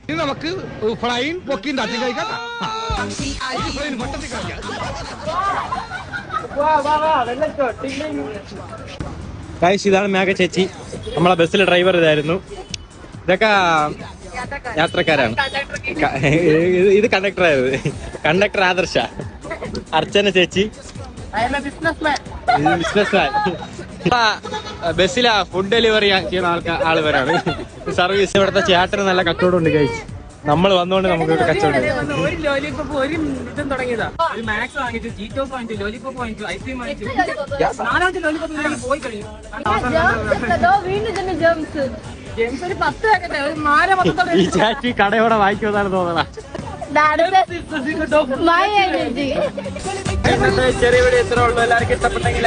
ഇനി നമുക്ക് ഫ്ലൈൻ പൊക്കിയും തട്ടി കഴിക്കാം. ഇതാണ് മേഘ ചേച്ചി, നമ്മളെ ബസ്സിലെ ഡ്രൈവർ ഇതായിരുന്നു. ഇതൊക്കെ യാത്രക്കാരാണ്. ഇത് കണ്ടക്ടറായത്, കണ്ടക്ടർ ആദർശ. അർച്ചന ചേച്ചി ബിസിനസ്മാൻ. ബസ്സിലെ ഫുഡ് ഡെലിവറി ചെയ്യുന്ന ആളുവരാണ്. സർവീസ്. ഇവിടുത്തെ ചേട്ടന് നല്ല കച്ചവടം ഉണ്ട് കഴിച്ച്. നമ്മൾ വന്നോണ്ട് നമുക്ക് കച്ചവടം. ഒരു ലോലിപോപ്പ് ഒരു ഇതും തുടങ്ങിയതാ. ഒരു മാക്സ് വാങ്ങിച്ചു, ജീറ്റോസ് വാങ്ങിച്ചു, ലോലിപോപ്പ് വാങ്ങിച്ചു, ഐസ്ക്രീം വാങ്ങിച്ചു. 4ാമത്തെ ലോലിപോപ്പ് പോയി കഴിഞ്ഞു. ജെയിംസ് ഒരു 10 വെക്കട്ടെ, ഒരു മാല മൊത്തത്തോടെ. ഈ ചാറ്റി കടയോടെ വായിക്കുമെന്നാണ് തോന്നണ. ചെറിയ വീഡിയോ ഇത്ര ഉള്ളൂ. എല്ലാവർക്കും ഇഷ്ടപ്പെട്ടെങ്കിൽ